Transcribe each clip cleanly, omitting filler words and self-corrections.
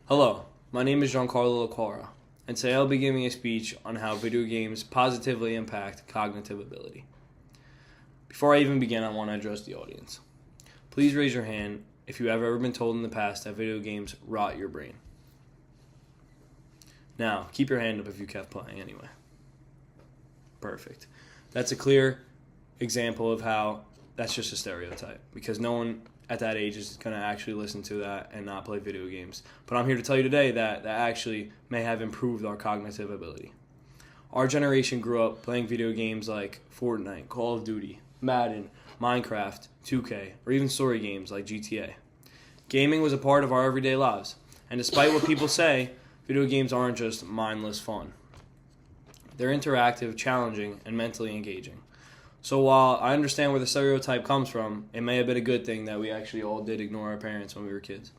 Hello, my name is Giancarlo Laquara, and today I'll be giving a speech on how video games positively impact cognitive ability. Before I even begin, I want to address the audience. Please raise your hand if you have ever been told in the past that video games rot your brain. Now, keep your hand up if you kept playing anyway. Perfect. That's a clear example of how that's just a stereotype, because no one at that age is going to actually listen to that and not play video games. But I'm here to tell you today that actually may have improved our cognitive ability. Our generation grew up playing video games like Fortnite, Call of Duty, Madden, Minecraft, 2K, or even story games like GTA. Gaming was a part of our everyday lives, and despite what people say, video games aren't just mindless fun. They're interactive, challenging, and mentally engaging. So while I understand where the stereotype comes from, it may have been a good thing that we actually all did ignore our parents when we were kids.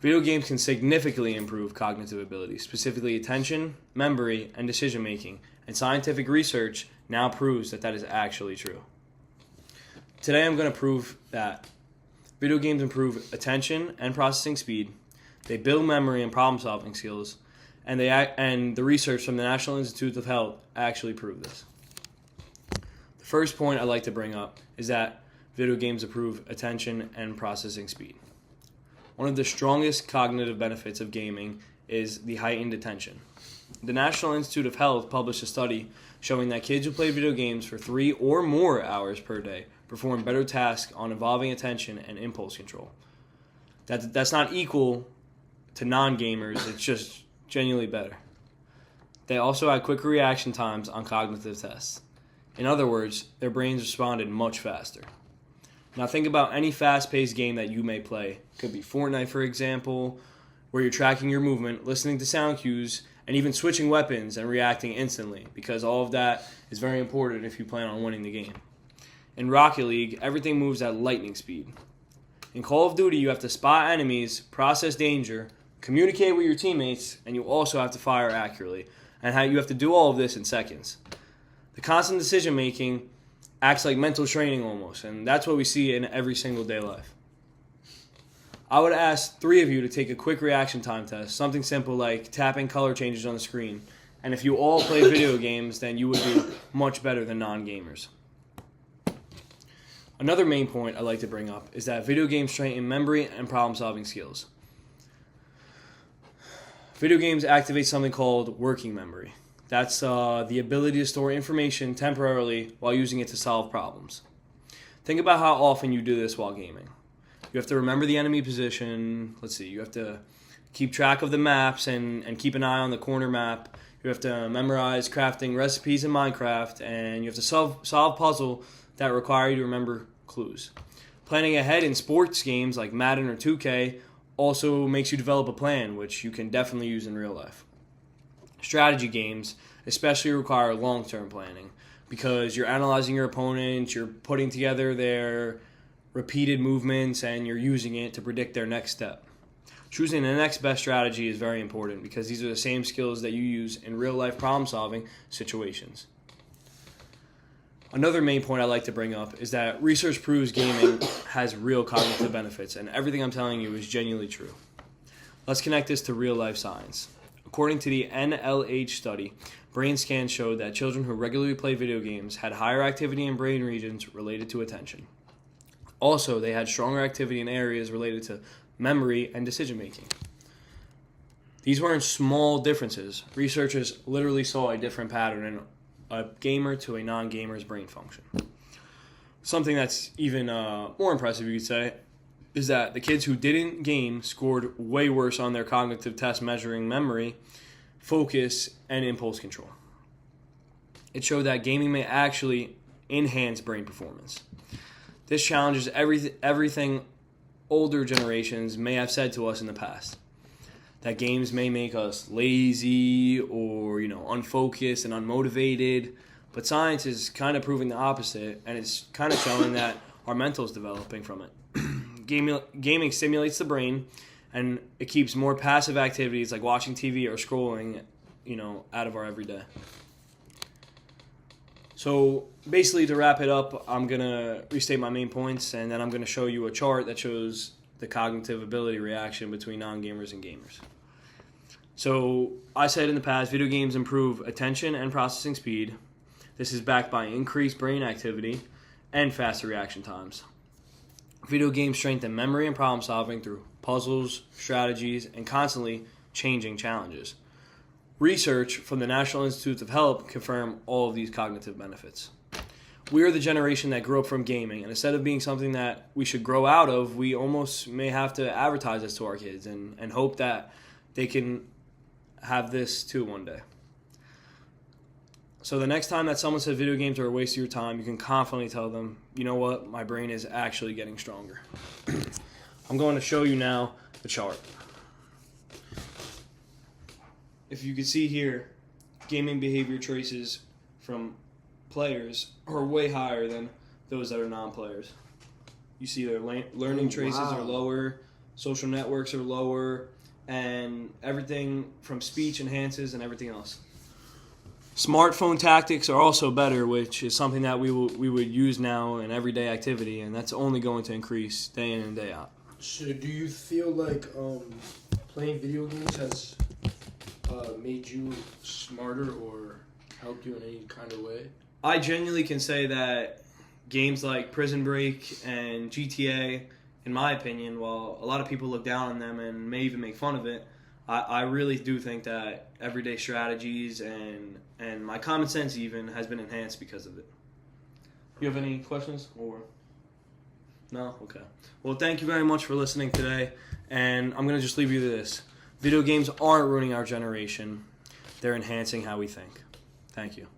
Video games can significantly improve cognitive ability, specifically attention, memory, and decision making, and scientific research now proves that is actually true. Today I'm going to prove that video games improve attention and processing speed, they build memory and problem-solving skills, and the research from the National Institutes of Health actually prove this. The first point I'd like to bring up is that video games improve attention and processing speed. One of the strongest cognitive benefits of gaming is the heightened attention. The National Institute of Health published a study showing that kids who play video games for 3 or more hours per day perform better tasks on involving attention and impulse control. That's not equal to non-gamers, it's just genuinely better. They also had quicker reaction times on cognitive tests. In other words, their brains responded much faster. Now think about any fast-paced game that you may play. It could be Fortnite, for example, where you're tracking your movement, listening to sound cues, and even switching weapons and reacting instantly, because all of that is very important if you plan on winning the game. In Rocket League, everything moves at lightning speed. In Call of Duty, you have to spot enemies, process danger, communicate with your teammates, and you also have to fire accurately. And you have to do all of this in seconds. The constant decision-making acts like mental training almost, and that's what we see in every single day life. I would ask 3 of you to take a quick reaction time test, something simple like tapping color changes on the screen. And if you all play video games, then you would be much better than non-gamers. Another main point I'd like to bring up is that video games strengthen memory and problem-solving skills. Video games activate something called working memory. That's the ability to store information temporarily while using it to solve problems. Think about how often you do this while gaming. You have to remember the enemy position. You have to keep track of the maps and keep an eye on the corner map. You have to memorize crafting recipes in Minecraft, and you have to solve puzzles that require you to remember clues. Planning ahead in sports games like Madden or 2K also makes you develop a plan, which you can definitely use in real life. Strategy games especially require long-term planning because you're analyzing your opponents, you're putting together their repeated movements, and you're using it to predict their next step. Choosing the next best strategy is very important because these are the same skills that you use in real-life problem-solving situations. Another main point I'd like to bring up is that research proves gaming has real cognitive benefits, and everything I'm telling you is genuinely true. Let's connect this to real-life science. According to the NIH study, brain scans showed that children who regularly play video games had higher activity in brain regions related to attention. Also, they had stronger activity in areas related to memory and decision-making. These weren't small differences. Researchers literally saw a different pattern in a gamer to a non-gamer's brain function. Something that's even more impressive, you could say, is that the kids who didn't game scored way worse on their cognitive tests measuring memory, focus, and impulse control. It showed that gaming may actually enhance brain performance. This challenges everything older generations may have said to us in the past. That games may make us lazy or, unfocused and unmotivated, but science is kind of proving the opposite, and it's kind of showing that our mental is developing from it. Gaming stimulates the brain, and it keeps more passive activities like watching TV or scrolling, out of our everyday. So basically, to wrap it up, I'm going to restate my main points, and then I'm going to show you a chart that shows the cognitive ability reaction between non-gamers and gamers. So I said in the past, video games improve attention and processing speed. This is backed by increased brain activity and faster reaction times. Video games strengthen memory and problem solving through puzzles, strategies, and constantly changing challenges. Research from the National Institutes of Health confirm all of these cognitive benefits. We are the generation that grew up from gaming, and instead of being something that we should grow out of, we almost may have to advertise this to our kids and hope that they can have this too one day. So the next time that someone says video games are a waste of your time, you can confidently tell them, you know what, my brain is actually getting stronger. I'm going to show you now the chart. If you can see here, gaming behavior traces from players are way higher than those that are non-players. You see their learning traces are lower, social networks are lower, and everything from speech enhances and everything else. Smartphone tactics are also better, which is something that we would use now in everyday activity, and that's only going to increase day in and day out. So do you feel like playing video games has made you smarter or helped you in any kind of way? I genuinely can say that games like Prison Break and GTA, in my opinion, while a lot of people look down on them and may even make fun of it, I really do think that everyday strategies and my common sense even has been enhanced because of it. You have any questions? Or no? Okay. Well, thank you very much for listening today, and I'm going to just leave you this. Video games aren't ruining our generation. They're enhancing how we think. Thank you.